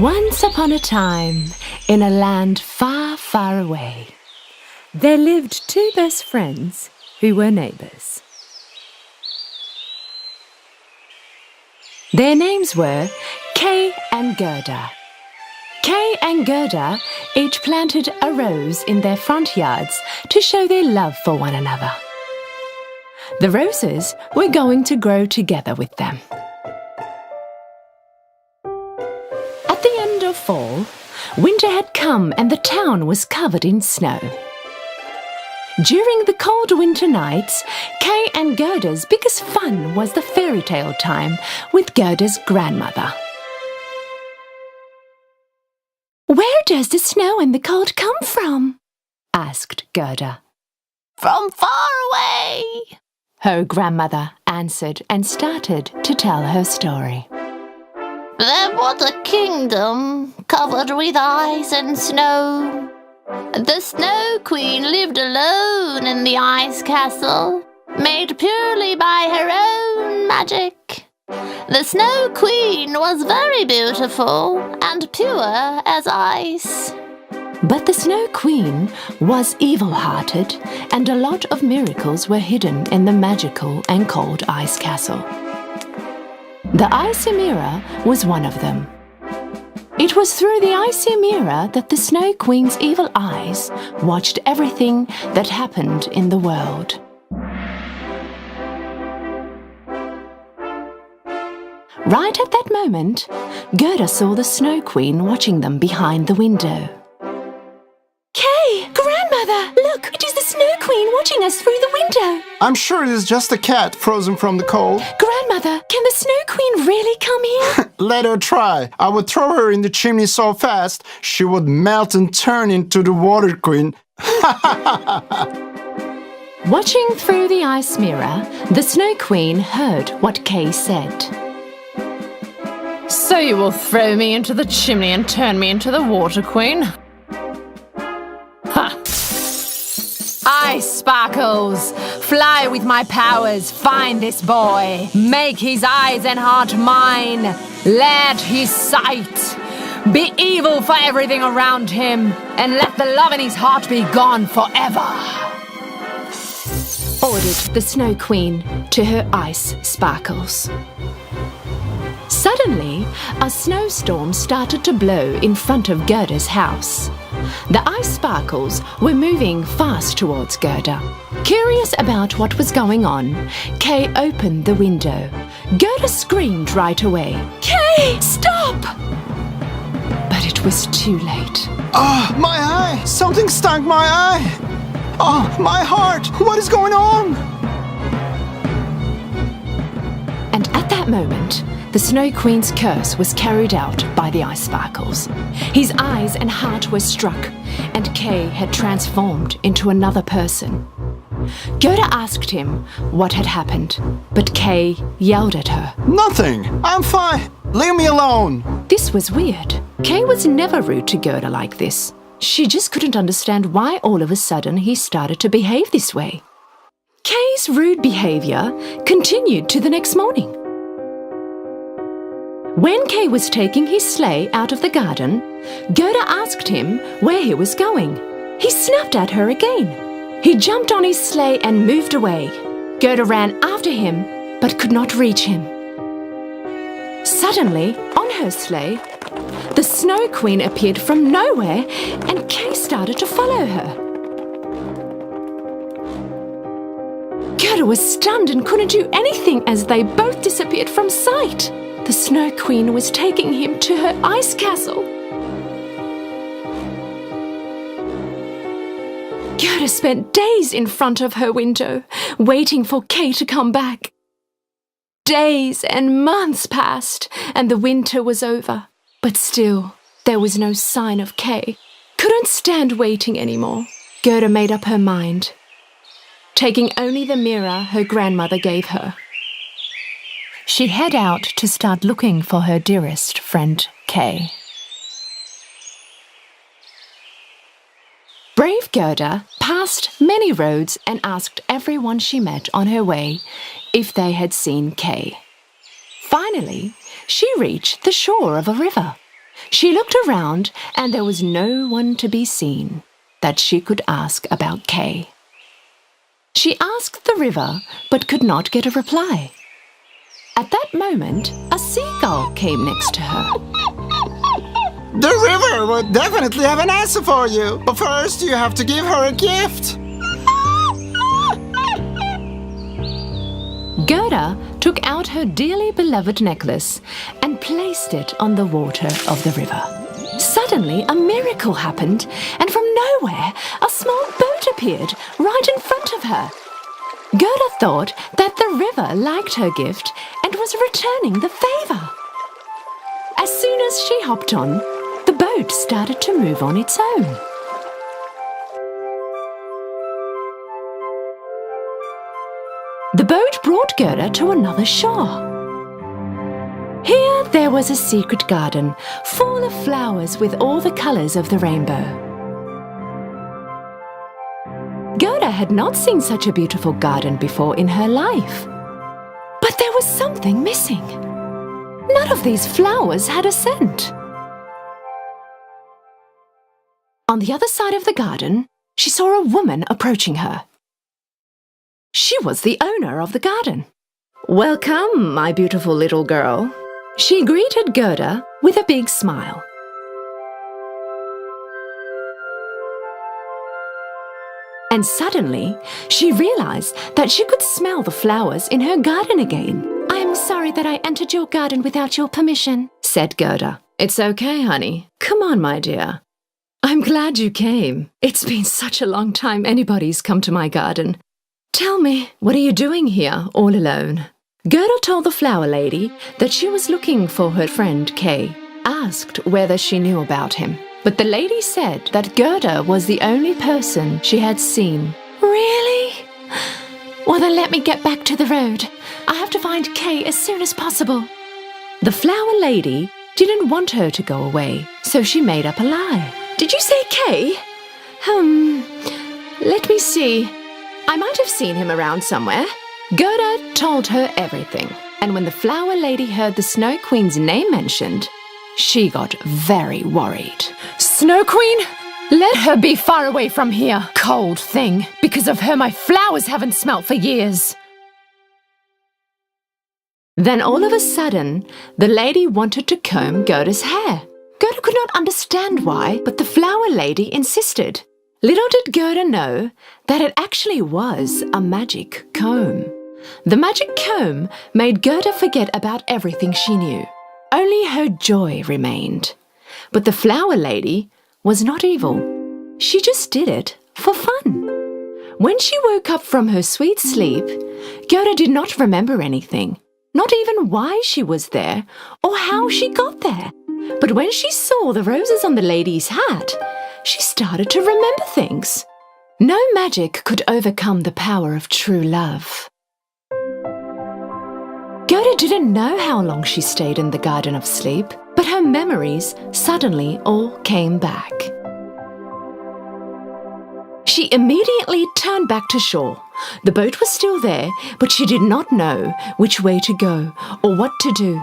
Once upon a time, in a land far, far away, there lived two best friends who were neighbours. Their names were Kay and Gerda. Kay and Gerda each planted a rose in their front yards to show their love for one another. The roses were going to grow together with them. At the end of fall, winter had come and the town was covered in snow. During the cold winter nights, Kay and Gerda's biggest fun was the fairy tale time with Gerda's grandmother. "Where does the snow and the cold come from?" asked Gerda. "From far away," her grandmother answered and started to tell her story. "There was a kingdom covered with ice and snow. The Snow Queen lived alone in the ice castle, made purely by her own magic. The Snow Queen was very beautiful and pure as ice." But the Snow Queen was evil-hearted, and a lot of miracles were hidden in the magical and cold ice castle. The icy mirror was one of them. It was through the icy mirror that the Snow Queen's evil eyes watched everything that happened in the world. Right at that moment, Gerda saw the Snow Queen watching them behind the window. "Kay! Grandmother! Look! It is the Snow Queen watching us through the window!" I'm sure it is just a cat frozen from the cold. "Grandmother, can the Snow Queen really come here?" Let her try. I would throw her in the chimney so fast she would melt and turn into the Water Queen. Watching through the ice mirror, the Snow Queen heard what Kay said. "So you will throw me into the chimney and turn me into the Water Queen? Ha! Ice sparkles! Fly with my powers, find this boy. Make his eyes and heart mine. Let his sight be evil for everything around him, and let the love in his heart be gone forever," ordered the Snow Queen to her ice sparkles. Suddenly, a snowstorm started to blow in front of Gerda's house. The ice sparkles were moving fast towards Gerda. Curious about what was going on, Kay opened the window. Gerda screamed right away, "Kay, stop!" But it was too late. Oh, my eye! Something stung my eye! Oh, my heart! What is going on? And at that moment, the Snow Queen's curse was carried out by the ice sparkles. His eyes and heart were struck, and Kay had transformed into another person. Gerda asked him what had happened, but Kay yelled at her. Nothing! I'm fine! Leave me alone! This was weird. Kay was never rude to Gerda like this. She just couldn't understand why all of a sudden he started to behave this way. Kay's rude behavior continued to the next morning. When Kay was taking his sleigh out of the garden, Gerda asked him where he was going. He snapped at her again. He jumped on his sleigh and moved away. Gerda ran after him, but could not reach him. Suddenly, on her sleigh, the Snow Queen appeared from nowhere, and Kay started to follow her. Gerda was stunned and couldn't do anything as they both disappeared from sight. The Snow Queen was taking him to her ice castle. Gerda spent days in front of her window, waiting for Kay to come back. Days and months passed, and the winter was over. But still, there was no sign of Kay. Couldn't stand waiting anymore. Gerda made up her mind, taking only the mirror her grandmother gave her. She head out to start looking for her dearest friend, Kay. Brave Gerda passed many roads and asked everyone she met on her way if they had seen Kay. Finally, she reached the shore of a river. She looked around and there was no one to be seen that she could ask about Kay. She asked the river but could not get a reply. At that moment, a seagull came next to her. The river will definitely have an answer for you. But first, you have to give her a gift. Gerda took out her dearly beloved necklace and placed it on the water of the river. Suddenly, a miracle happened, and from nowhere, a small boat appeared right in front of her. Gerda thought that the river liked her gift and was returning the favor. As soon as she hopped on, the boat started to move on its own. The boat brought Gerda to another shore. Here there was a secret garden full of flowers with all the colors of the rainbow. Gerda had not seen such a beautiful garden before in her life. But there was something missing. None of these flowers had a scent. On the other side of the garden, she saw a woman approaching her. She was the owner of the garden. "Welcome, my beautiful little girl." She greeted Gerda with a big smile. And suddenly, she realized that she could smell the flowers in her garden again. "I am sorry that I entered your garden without your permission," said Gerda. "It's okay, honey. Come on, my dear. I'm glad you came. It's been such a long time anybody's come to my garden. Tell me, what are you doing here all alone?" Gerda told the flower lady that she was looking for her friend Kay, asked whether she knew about him. But the lady said that Gerda was the only person she had seen. "Really? Well, then let me get back to the road. I have to find Kay as soon as possible." The flower lady didn't want her to go away, so she made up a lie. "Did you say Kay? Let me see. I might have seen him around somewhere." Gerda told her everything, and when the flower lady heard the Snow Queen's name mentioned, she got very worried. Snow Queen? Let her be far away from here, cold thing. Because of her, my flowers haven't smelt for years. Then all of a sudden, the lady wanted to comb Gerda's hair. Gerda could not understand why, but the flower lady insisted. Little did Gerda know that it actually was a magic comb. The magic comb made Gerda forget about everything she knew. Only her joy remained. But the flower lady was not evil. She just did it for fun. When she woke up from her sweet sleep, Gerda did not remember anything, not even why she was there or how she got there. But when she saw the roses on the lady's hat, she started to remember things. No magic could overcome the power of true love. Gerda didn't know how long she stayed in the Garden of Sleep, but her memories suddenly all came back. She immediately turned back to shore. The boat was still there, but she did not know which way to go or what to do.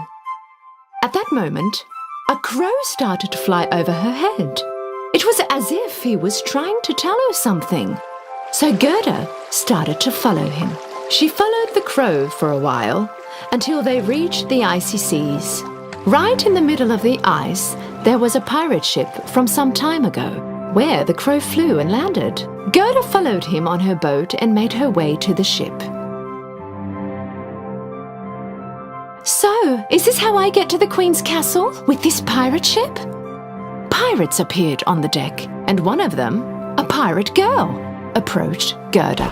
At that moment, a crow started to fly over her head. It was as if he was trying to tell her something. So Gerda started to follow him. She followed the crow for a while until they reached the icy seas. Right in the middle of the ice, there was a pirate ship from some time ago, where the crow flew and landed. Gerda followed him on her boat and made her way to the ship. "So, is this how I get to the Queen's castle? With this pirate ship?" Pirates appeared on the deck, and one of them, a pirate girl, approached Gerda.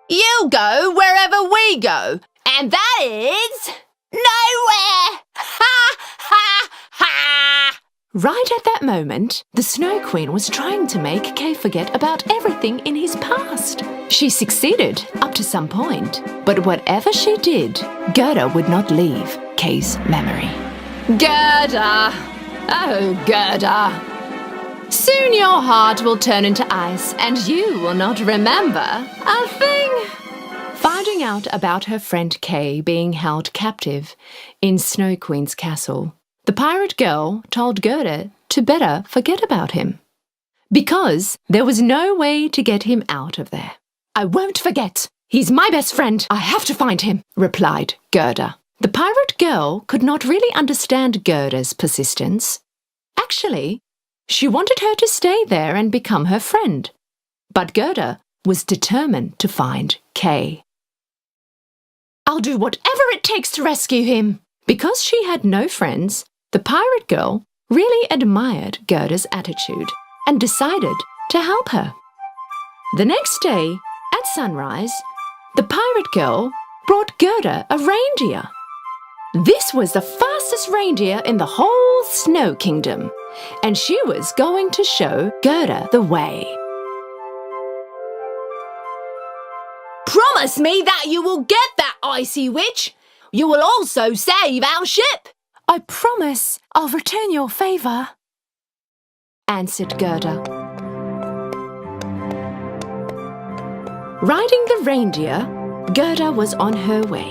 You go wherever we go, and that is nowhere! Ha, ha, ha! Right at that moment, the Snow Queen was trying to make Kay forget about everything in his past. She succeeded up to some point, but whatever she did, Gerda would not leave Kay's memory. Gerda! Oh, Gerda! Soon your heart will turn into ice and you will not remember a thing. Finding out about her friend Kay being held captive in Snow Queen's castle, The pirate girl told Gerda to better forget about him, because there was no way to get him out of there. "I won't forget. He's my best friend. I have to find him," replied Gerda. The pirate girl could not really understand Gerda's persistence. Actually, she wanted her to stay there and become her friend. But Gerda was determined to find Kay. "I'll do whatever it takes to rescue him." Because she had no friends, the pirate girl really admired Gerda's attitude and decided to help her. The next day, at sunrise, the pirate girl brought Gerda a reindeer. This was the fastest reindeer in the whole Snow Kingdom, and she was going to show Gerda the way. Promise me that you will get that icy witch. You will also save our ship. "I promise I'll return your favour," answered Gerda. Riding the reindeer, Gerda was on her way.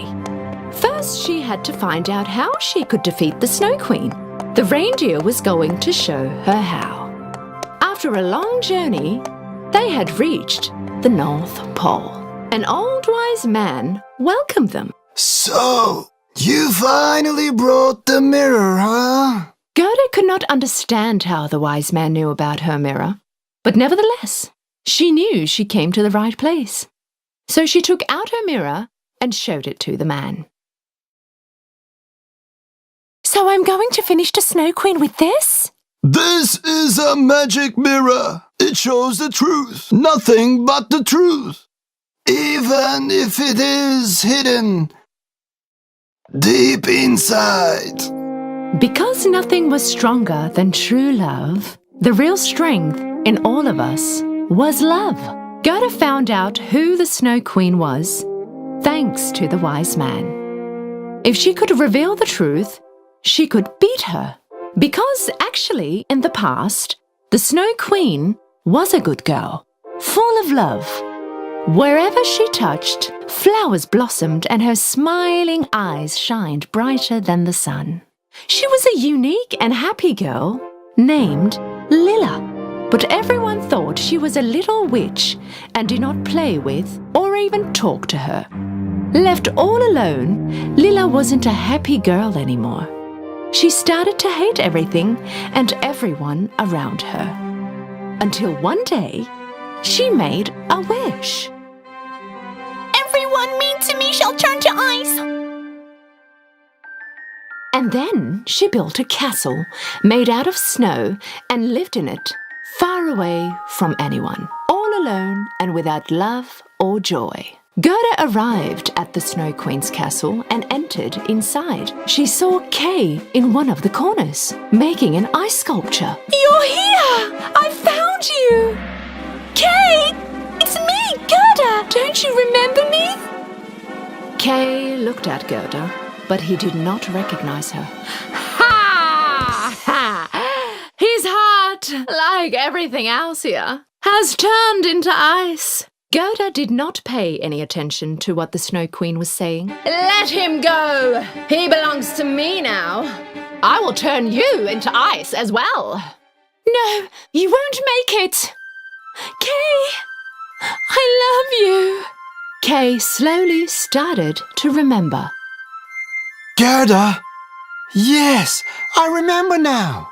First, she had to find out how she could defeat the Snow Queen. The reindeer was going to show her how. After a long journey, they had reached the North Pole. An old wise man welcomed them. So, you finally brought the mirror, huh? Gerda could not understand how the wise man knew about her mirror, but nevertheless, she knew she came to the right place. So she took out her mirror and showed it to the man. "So I'm going to finish the Snow Queen with this?" This is a magic mirror. It shows the truth, nothing but the truth. Even if it is hidden deep inside. Because nothing was stronger than true love, the real strength in all of us was love. Gerda found out who the Snow Queen was, thanks to the wise man. If she could reveal the truth, she could beat her. Because actually, in the past, the Snow Queen was a good girl, full of love. Wherever she touched, flowers blossomed and her smiling eyes shined brighter than the sun. She was a unique and happy girl named Lilla, but everyone thought she was a little witch and did not play with or even talk to her. Left all alone, Lilla wasn't a happy girl anymore. She started to hate everything and everyone around her. Until one day, she made a wish. Everyone mean to me shall turn to ice. And then she built a castle made out of snow and lived in it, far away from anyone, all alone and without love or joy. Gerda arrived at the Snow Queen's castle and entered inside. She saw Kay in one of the corners, making an ice sculpture. You're here! I found you! Kay! It's me, Gerda! Don't you remember me? Kay looked at Gerda, but he did not recognize her. Ha! Ha! His heart, like everything else here, has turned into ice. Gerda did not pay any attention to what the Snow Queen was saying. Let him go! He belongs to me now. I will turn you into ice as well. No, you won't make it! Kay, I love you! Kay slowly started to remember. Gerda? Yes, I remember now.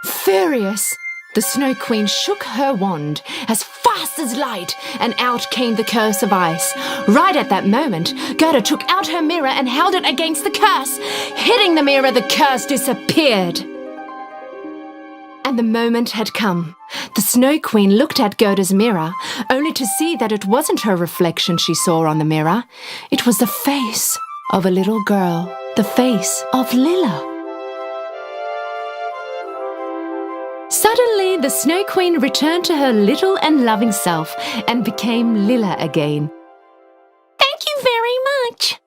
Furious, the Snow Queen shook her wand as fast as light, and out came the curse of ice. Right at that moment, Gerda took out her mirror and held it against the curse. Hitting the mirror, the curse disappeared. And the moment had come. The Snow Queen looked at Gerda's mirror, only to see that it wasn't her reflection she saw on the mirror. It was the face of a little girl, the face of Lilla. Suddenly, the Snow Queen returned to her little and loving self and became Lilla again. Thank you very much.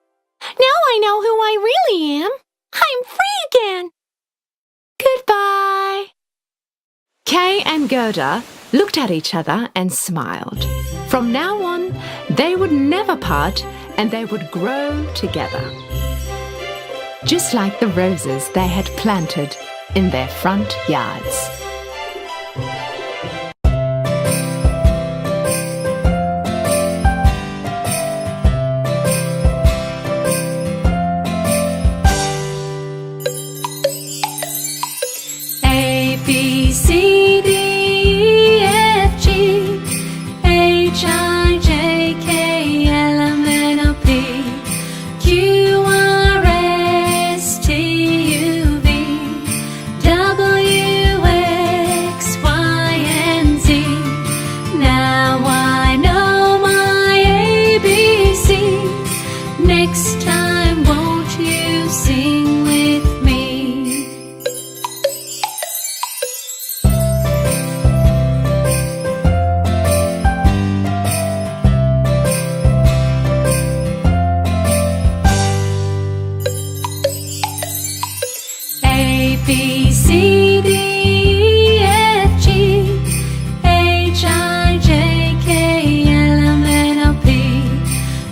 Now I know who I really am. I'm free again. Goodbye. Kay and Gerda looked at each other and smiled. From now on, they would never part and they would grow together. just like the roses they had planted in their front yards. A, B, C, D, E, F, G, H, I, J, K, L, M, N, O, P, Q, R, S, T, U, V, W, X, Y, and Z. Now I know my ABCs. Next time, won't you sing with me? A, B, C, D, E, F, G, H, I, J, K, L, M, N, O, P,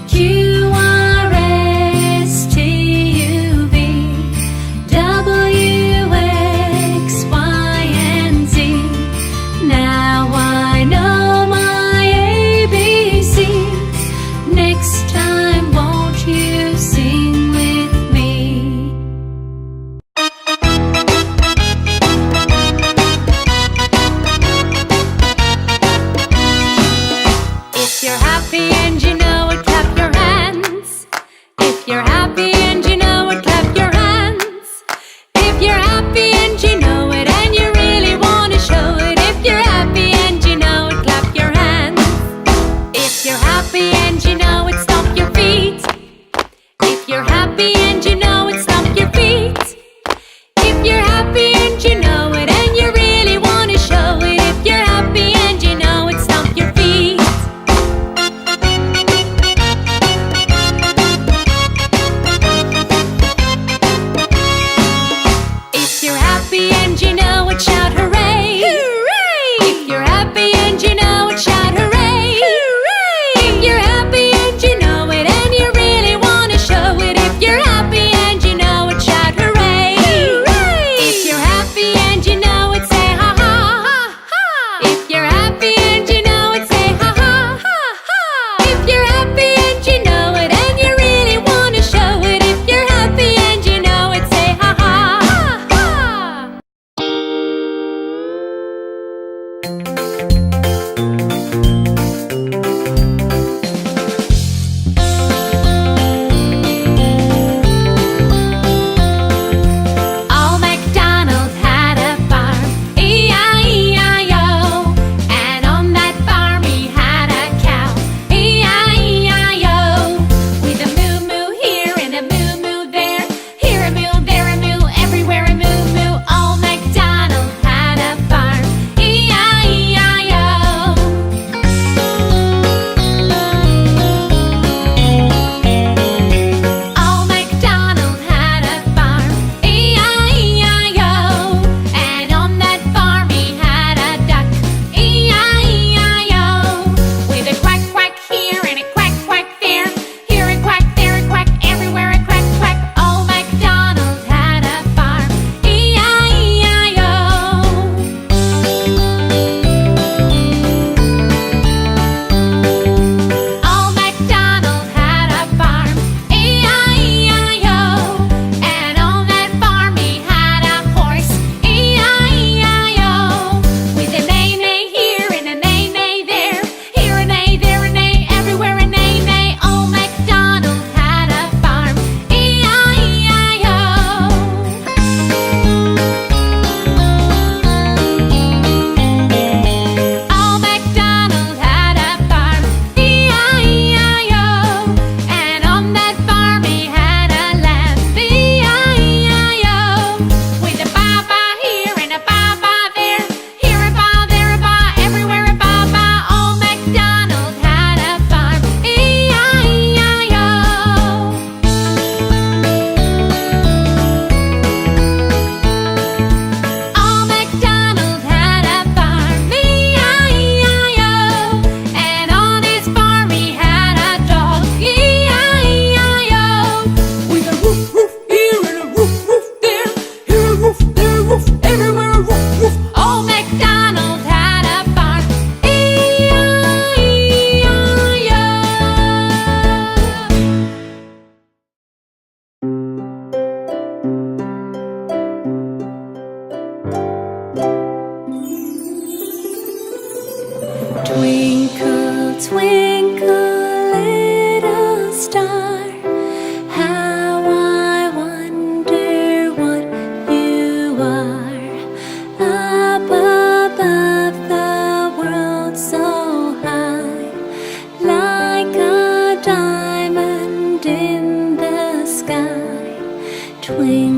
Q, R, S, T, U, V, W, X, Y, and Z. Now I know my ABCs. Next time, won't you sing with me?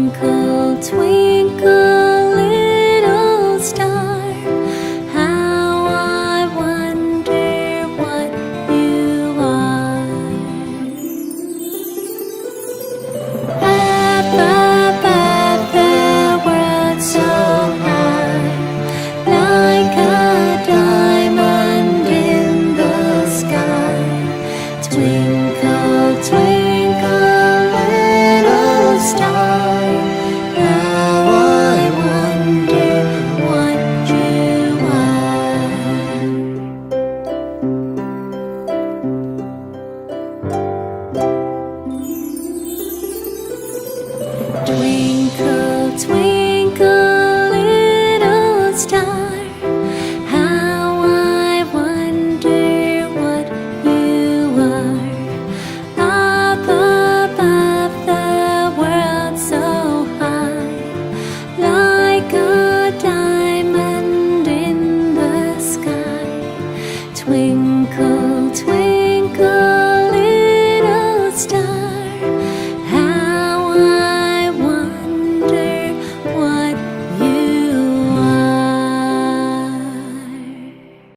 Twinkle, twinkle,